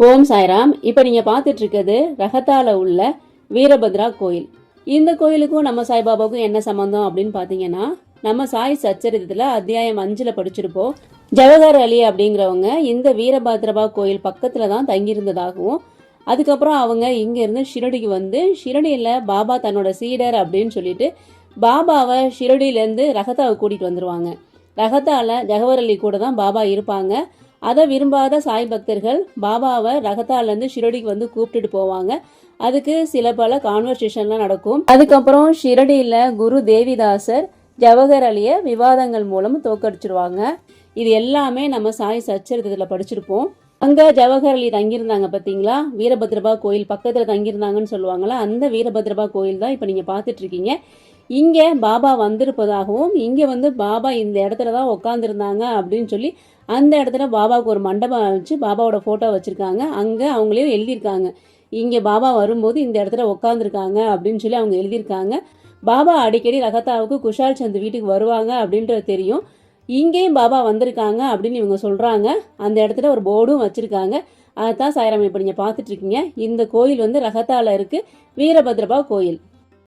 ஓம் சாய்ராம். இப்போ நீங்கள் பார்த்துட்டு இருக்கிறது ரகத்தால உள்ள வீரபத்ரா கோயில். இந்த கோயிலுக்கும் நம்ம சாய்பாபாவுக்கும் என்ன சம்மந்தம் அப்படின்னு பார்த்தீங்கன்னா, நம்ம சாய் சச்சரித்தத்தில் அத்தியாயம் 5ல் படிச்சிருப்போம். ஜவஹர் அலி அப்படிங்கிறவங்க இந்த வீரபத்ரபா கோயில் பக்கத்தில் தான் தங்கியிருந்ததாகவும், அதுக்கப்புறம் அவங்க இங்கேருந்து ஷிரடிக்கு வந்து ஷிரடியில் பாபா தன்னோட சீடர் அப்படின்னு சொல்லிட்டு பாபாவை ஷிரடியிலேருந்து ரகத்தாவை கூட்டிகிட்டு வந்துடுவாங்க. ரகத்தால ஜவஹர் அலி கூட தான் பாபா இருப்பாங்க. அதை விரும்பாத சாய் பக்தர்கள் பாபாவை ரகத்தாலேருந்து ஷிரடிக்கு வந்து கூப்பிட்டுட்டு போவாங்க. அதுக்கு சில பல கான்வர்சேஷன்லாம் நடக்கும். அதுக்கப்புறம் ஷிரடியில் குரு தேவிதாசர் ஜவஹர் அலியை விவாதங்கள் மூலம் தோக்கடிச்சிருவாங்க. இது எல்லாமே நம்ம சாய் சச்சரித்தத்தில் படிச்சிருப்போம். அங்கே ஜவஹர் அலி தங்கியிருந்தாங்க பார்த்தீங்களா, வீரபத்ரபா கோயில் பக்கத்தில் தங்கியிருந்தாங்கன்னு சொல்லுவாங்களா, அந்த வீரபத்ரபா கோயில் தான் இப்போ நீங்கள் பார்த்துட்டு இருக்கீங்க. இங்கே பாபா வந்திருப்பதாகவும், இங்கே வந்து பாபா இந்த இடத்துல தான் உட்காந்துருந்தாங்க அப்படின்னு சொல்லி அந்த இடத்துல பாபாவுக்கு ஒரு மண்டபம் வச்சு பாபாவோட ஃபோட்டோ வச்சுருக்காங்க. அங்கே அவங்களையும் எழுதியிருக்காங்க, இங்கே பாபா வரும்போது இந்த இடத்துல உட்காந்துருக்காங்க அப்படின்னு சொல்லி அவங்க எழுதியிருக்காங்க. பாபா அடிக்கடி ரகத்தாவுக்கு குஷால் சந்த் வீட்டுக்கு வருவாங்க அப்படின்றது தெரியும். இங்கேயும் பாபா வந்திருக்காங்க அப்படின்னு இவங்க சொல்கிறாங்க. அந்த இடத்துல ஒரு போர்டும் வச்சுருக்காங்க. அதுதான் சாய்ராம் இப்போ நீங்கள் பார்த்துட்ருக்கீங்க. இந்த கோயில் வந்து ரகத்தாவில் இருக்குது, வீரபத்ரபா கோயில்.